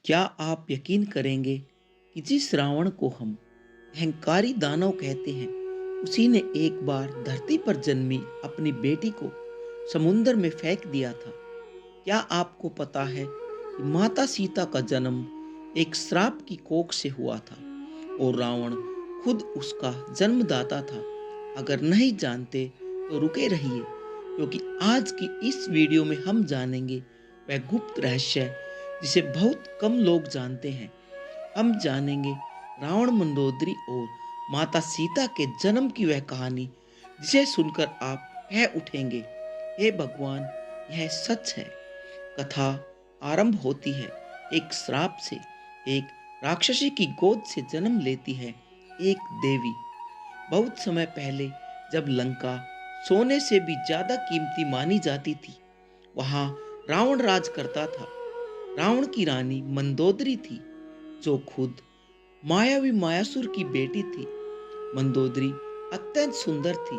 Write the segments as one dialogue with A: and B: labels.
A: क्या आप यकीन करेंगे कि जिस रावण को हम अहंकारी दानव कहते हैं, उसी ने एक बार धरती पर जन्मी अपनी बेटी को समुंदर में फेंक दिया था। क्या आपको पता है कि माता सीता का जन्म एक श्राप की कोख से हुआ था और रावण खुद उसका जन्मदाता था। अगर नहीं जानते तो रुके रहिए, क्योंकि आज की इस वीडियो में हम जानेंगे वह गुप्त रहस्य जिसे बहुत कम लोग जानते हैं। हम जानेंगे रावण मंदोदरी और माता सीता के जन्म की वह कहानी जिसे सुनकर आप कह उठेंगे, हे भगवान, यह सच है। कथा आरंभ होती है एक श्राप से। एक राक्षसी की गोद से जन्म लेती है एक देवी। बहुत समय पहले, जब लंका सोने से भी ज्यादा कीमती मानी जाती थी, वहां रावण राज करता था। रावण की रानी मंदोदरी थी, जो खुद मायावी मायासुर की बेटी थी। मंदोदरी अत्यंत सुंदर थी,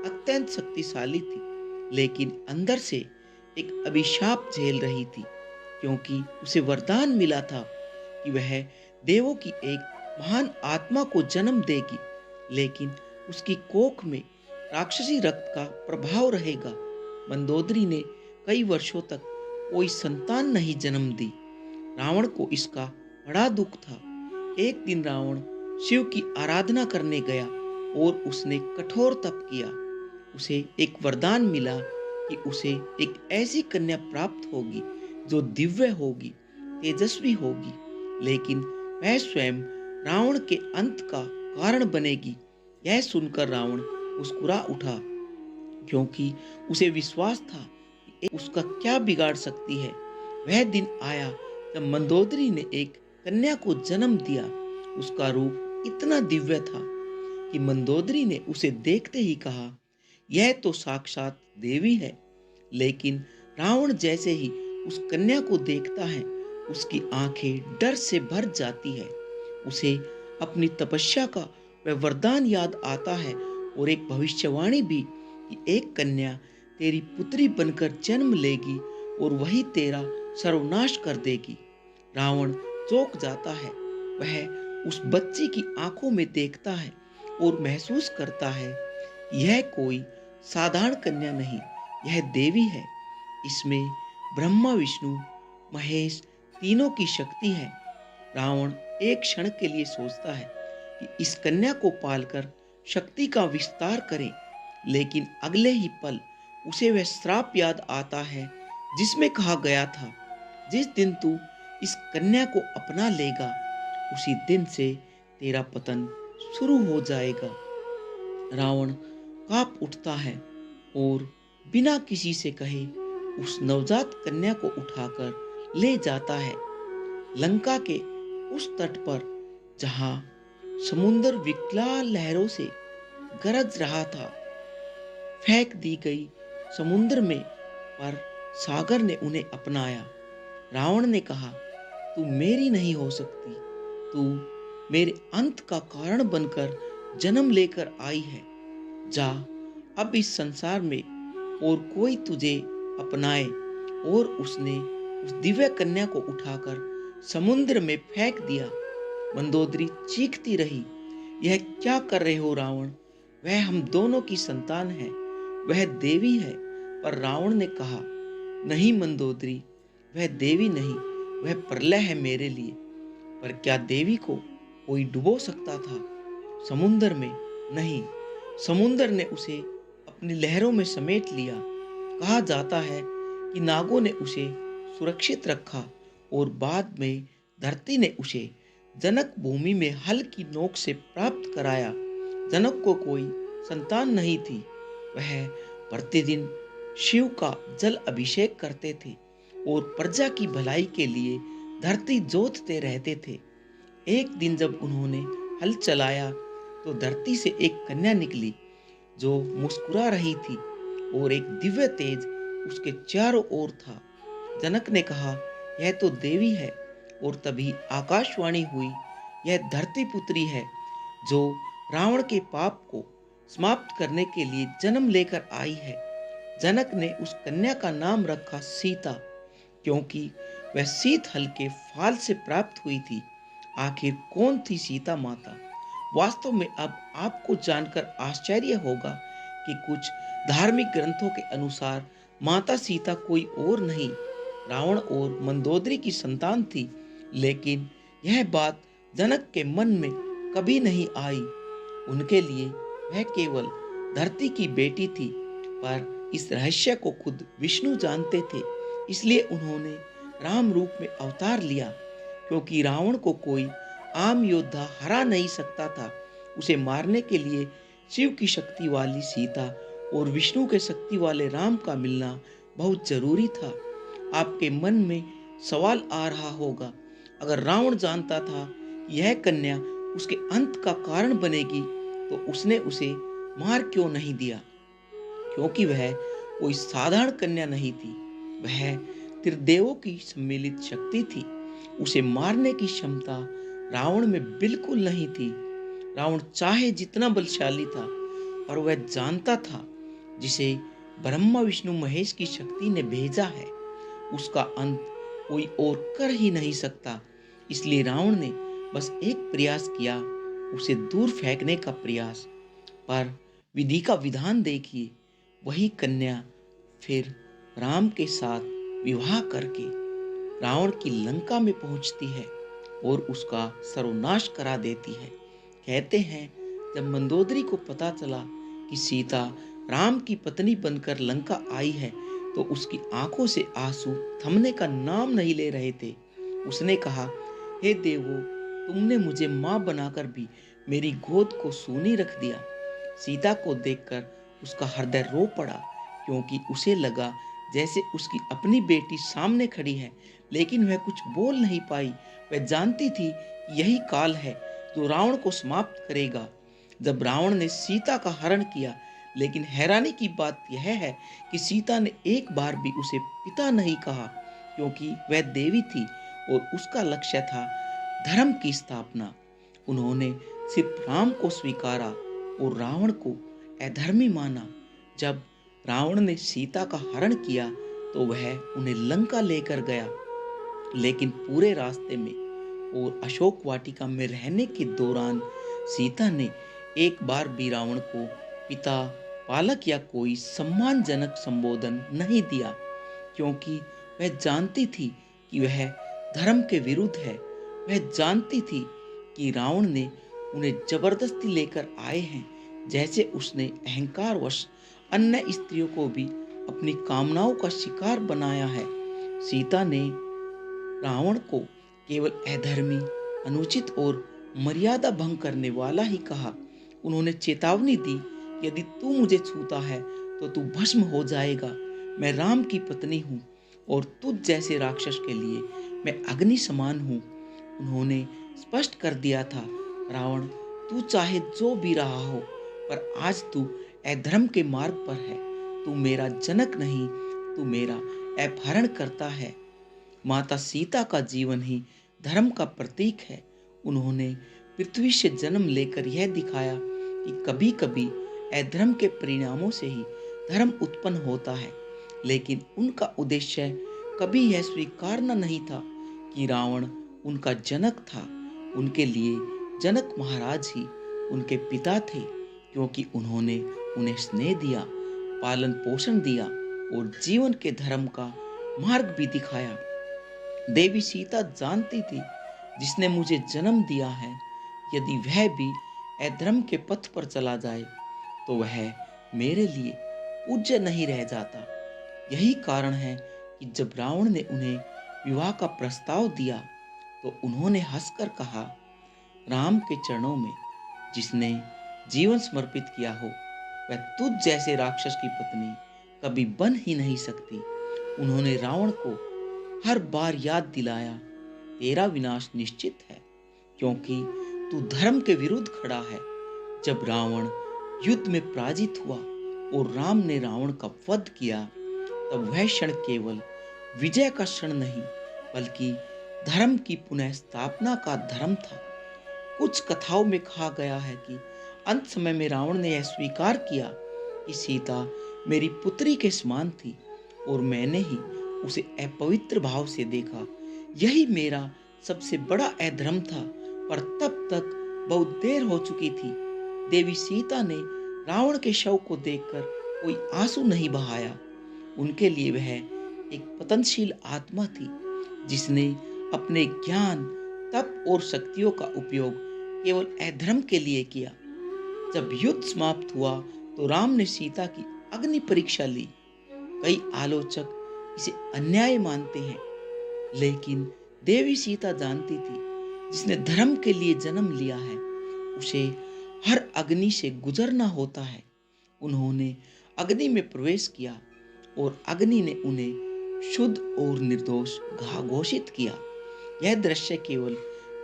A: अत्यंत शक्तिशाली थी, लेकिन अंदर से एक अभिशाप झेल रही थी, क्योंकि उसे वरदान मिला था कि वह देवों की एक महान आत्मा को जन्म देगी, लेकिन उसकी कोख में राक्षसी रक्त का प्रभाव रहेगा। मंदोदरी ने कई वर्षों तक कोई संतान नहीं जन्म दी। रावण को इसका बड़ा दुख था। एक दिन रावण शिव की आराधना करने गया और उसने कठोर तप किया। उसे एक वरदान मिला कि उसे एक ऐसी कन्या प्राप्त होगी जो दिव्य होगी, तेजस्वी होगी, लेकिन वह स्वयं रावण के अंत का कारण बनेगी। यह सुनकर रावण मुस्कुरा उठा, क्योंकि उसे विश्वास था कि उसका क्या बिगाड़ सकती है। वह दिन आया जब मंदोदरी ने एक कन्या को जन्म दिया। उसका रूप इतना दिव्य था कि मंदोदरी ने उसे देखते ही कहा, यह तो साक्षात देवी है। लेकिन रावण जैसे ही उस कन्या को देखता है, उसकी आंखें डर से भर जाती है। उसे अपनी तपस्या का वह वरदान याद आता है और एक भविष्यवाणी भी कि एक कन्या तेरी पुत्री बनकर जन्म लेगी और वही तेरा सर्वनाश कर देगी। रावण चौंक जाता है। वह उस बच्ची की आंखों में देखता है और महसूस करता है कि यह कोई साधारण कन्या नहीं, यह देवी है। इसमें ब्रह्मा, विष्णु, महेश तीनों की शक्ति है। रावण एक क्षण के लिए सोचता है कि इस कन्या को पालकर शक्ति का विस्तार करें, लेकिन अगले ही पल उसे वह श्राप याद आता है जिसमें कहा गया था, जिस दिन तू इस कन्या को अपना लेगा, उसी दिन से तेरा पतन शुरू हो जाएगा। रावण कांप उठता है और बिना किसी से कहे उस नवजात कन्या को उठाकर ले जाता है लंका के उस तट पर, जहां समुंदर विकराल लहरों से गरज रहा था। फेंक दी गई समुद्र में, पर सागर ने उन्हें अपनाया। रावण ने कहा, तू मेरी नहीं हो सकती, तू मेरे अंत का कारण बनकर जन्म लेकर आई है। जा, अब इस संसार में और कोई तुझे अपनाए। और उसने उस दिव्य कन्या को उठाकर समुद्र में फेंक दिया। मंदोदरी चीखती रही, यह क्या कर रहे हो रावण? वह हम दोनों की संतान है, वह देवी है। पर रावण ने कहा, नहीं मंदोदरी, वह देवी नहीं, वह प्रलय है मेरे लिए। पर क्या देवी को कोई डुबो सकता था समुंदर में? नहीं, समुंदर ने उसे अपनी लहरों में समेट लिया। कहा जाता है कि नागों ने उसे सुरक्षित रखा और बाद में धरती ने उसे जनक भूमि में हल की नोक से प्राप्त कराया। जनक को कोई संतान नहीं थी। वह प्रतिदिन शिव का जल अभिषेक करते थे और प्रजा की भलाई के लिए धरती जोतते रहते थे। एक दिन जब उन्होंने हल चलाया, तो धरती से एक कन्या निकली जो मुस्कुरा रही थी और एक दिव्य तेज उसके चारों ओर था। जनक ने कहा, यह तो देवी है। और तभी आकाशवाणी हुई, यह धरती पुत्री है जो रावण के पाप को समाप्त करने के लिए जन्म लेकर आई है। जनक ने उस कन्या का नाम रखा सीता, क्योंकि वह शीत हल के फाल से प्राप्त हुई थी। आखिर कौन थी सीता माता? वास्तव में अब आपको जानकर आश्चर्य होगा कि कुछ धार्मिक ग्रंथों के अनुसार माता सीता कोई और नहीं, रावण और मंदोदरी की संतान थी। लेकिन यह बात जनक के मन में कभी नहीं आई। उनके लिए वह केवल धरती की बेटी थी। पर इस रहस्य को खुद विष्णु जानते थे, इसलिए उन्होंने राम रूप में अवतार लिया। क्योंकि रावण को कोई आम योद्धा हरा नहीं सकता था, उसे मारने के लिए शिव की शक्ति वाली सीता और विष्णु के शक्ति वाले राम का मिलना बहुत जरूरी था। आपके मन में सवाल आ रहा होगा, अगर रावण जानता था कि यह कन्या उसके अंत का कारण बनेगी, तो उसने उसे मार क्यों नहीं दिया? क्योंकि वह कोई साधारण कन्या नहीं थी, वह त्रिदेवों की सम्मिलित शक्ति थी। उसे मारने की क्षमता रावण में बिल्कुल नहीं थी। रावण चाहे जितना बलशाली था, पर वह जानता था जिसे ब्रह्मा विष्णु महेश की शक्ति ने भेजा है, उसका अंत कोई और कर ही नहीं सकता। इसलिए रावण ने बस एक प्रयास किया, उसे दूर फेंकने का प्रयास। पर विधि का विधान देखिए, वही कन्या फिर राम के साथ विवाह करके रावण की लंका में पहुंचती है और उसका सर्वनाश करा देती है। कहते हैं जब मंदोदरी को पता चला कि सीता राम की पत्नी बनकर लंका आई है, तो उसकी आंखों से आंसू थमने का नाम नहीं ले रहे थे। उसने कहा, हे देवो, तुमने मुझे मां बनाकर भी मेरी गोद को सूनी रख दिया। सीता को देखकर उसका हृदय रो पड़ा, क्योंकि उसे लगा जैसे उसकी अपनी बेटी सामने खड़ी है, लेकिन वह कुछ बोल नहीं पाई। वह जानती थी कि यही काल है जो रावण को समाप्त करेगा। जब रावण ने सीता का हरण किया, लेकिन हैरानी की बात यह है कि सीता ने एक बार भी उसे पिता नहीं कहा, क्योंकि वह देवी थी और उसका लक्ष्य था धर्म की स्थापना। उन्होंने सिर्फ राम को स्वीकारा और रावण को अधर्मी माना। जब रावण ने सीता का हरण किया, तो वह उन्हें लंका लेकर गया, लेकिन पूरे रास्ते में और अशोक वाटिका में रहने के दौरान सीता ने एक बार भी रावण को पिता, पालक या कोई सम्मानजनक संबोधन नहीं दिया, क्योंकि वह जानती थी कि वह धर्म के विरुद्ध है। वह जानती थी कि रावण ने उन्हें जबरदस्ती लेकर आए हैं, जैसे उसने अहंकारवश अन्य स्त्रियों को भी अपनी कामनाओं का शिकार बनाया है। सीता ने रावण को केवल अधर्मी, अनुचित और मर्यादा भंग करने वाला ही कहा। उन्होंने चेतावनी दी, यदि तू मुझे छूता है तो तू भस्म हो जाएगा। मैं राम की पत्नी हूँ और तुझ जैसे राक्षस के लिए मैं अग्नि समान हूँ। उन्होंने स्पष्ट कर दिया था, रावण, तू चाहे जो भी रहा हो, पर आज तू अधर्म के मार्ग पर है। तू मेरा जनक नहीं, तू मेरा अपहरण करता है। माता सीता का जीवन ही धर्म का प्रतीक है। उन्होंने पृथ्वी से जन्म लेकर यह दिखाया कि कभी कभी अधर्म के परिणामों से ही धर्म उत्पन्न होता है। लेकिन उनका उद्देश्य कभी यह स्वीकारना नहीं था कि रावण उनका जनक था। उनके लिए जनक महाराज ही उनके पिता थे, क्योंकि उन्होंने उन्हें स्नेह दिया, पालन पोषण दिया और जीवन के धर्म का मार्ग भी दिखाया। देवी सीता जानती थी, जिसने मुझे जन्म दिया है, यदि वह भी अधर्म के पथ पर चला जाए, तो वह मेरे लिए पूज्य नहीं रह जाता। यही कारण है कि जब रावण ने उन्हें विवाह का प्रस्ताव दिया, तो उन्होंने हंसकर कहा, राम के चरणों में जिसने जीवन समर्पित किया हो, वह तुझ जैसे राक्षस की पत्नी कभी बन ही नहीं सकती। उन्होंने रावण को हर बार याद दिलाया, तेरा विनाश निश्चित है, क्योंकि तू धर्म के विरुद्ध खड़ा है। जब रावण युद्ध में पराजित हुआ और राम ने रावण का वध किया, तब वह क्षण केवल विजय का क्षण नहीं, बल्कि धर्म की पुनः स्थापना का धर्म था। कुछ कथाओं में कहा गया है कि अंत समय में रावण ने यह स्वीकार किया कि सीता मेरी पुत्री के समान थी और मैंने ही उसे अपवित्र भाव से देखा। यही मेरा सबसे बड़ा अधर्म था। पर तब तक बहुत देर हो चुकी थी। देवी सीता ने रावण के शव को देखकर कोई आंसू नहीं बहाया। उनके लिए वह एक पतनशील आत्मा थी, जिसने अपने ज्ञान, तप और शक्तियों का उपयोग केवल अधर्म के लिए किया। जब युद्ध समाप्त हुआ तो राम ने सीता की अग्नि परीक्षा ली। कई आलोचक इसे अन्याय मानते हैं, लेकिन देवी सीता जानती थी, जिसने धर्म के लिए जन्म लिया है, उसे हर अग्नि से गुजरना होता है। उन्होंने अग्नि में प्रवेश किया और अग्नि ने उन्हें शुद्ध और निर्दोष घोषित किया। यह दृश्य केवल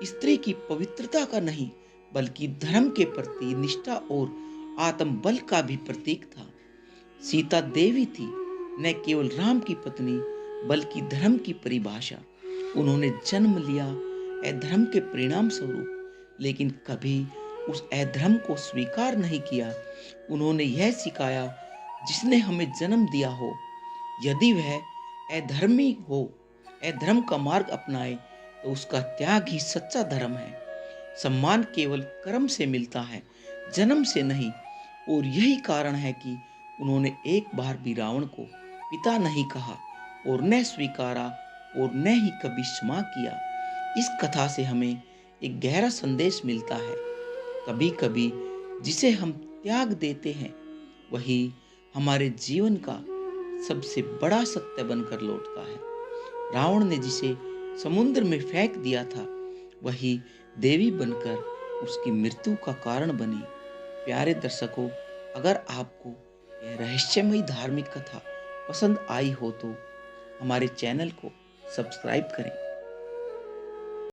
A: स्त्री की पवित्रता का नहीं, बल्कि धर्म के प्रति निष्ठा और आत्मबल का भी प्रतीक था। सीता देवी थी, न केवल राम की पत्नी, बल्कि धर्म की परिभाषा। उन्होंने जन्म लिया अधर्म के परिणाम स्वरूप, लेकिन कभी उस अधर्म को स्वीकार नहीं किया। उन्होंने यह सिखाया, जिसने हमें जन्म दिया हो, यदि वह अधर्मी हो, अधर्म का मार्ग अपनाए, तो उसका त्याग ही सच्चा धर्म है। सम्मान केवल कर्म से मिलता है, जन्म से नहीं। और यही कारण है कि उन्होंने एक बार भी रावण को पिता नहीं कहा और न स्वीकारा और न ही कभी क्षमा किया। इस कथा से हमें एक गहरा संदेश मिलता है। कभी कभी जिसे हम त्याग देते हैं, वही हमारे जीवन का सबसे बड़ा सत्य बनकर लौटता है। रावण ने जिसे समुद्र में फेंक दिया था, वही देवी बनकर उसकी मृत्यु का कारण बनी। प्यारे दर्शकों, अगर आपको यह रहस्यमयी धार्मिक कथा पसंद आई हो तो हमारे चैनल को सब्सक्राइब करें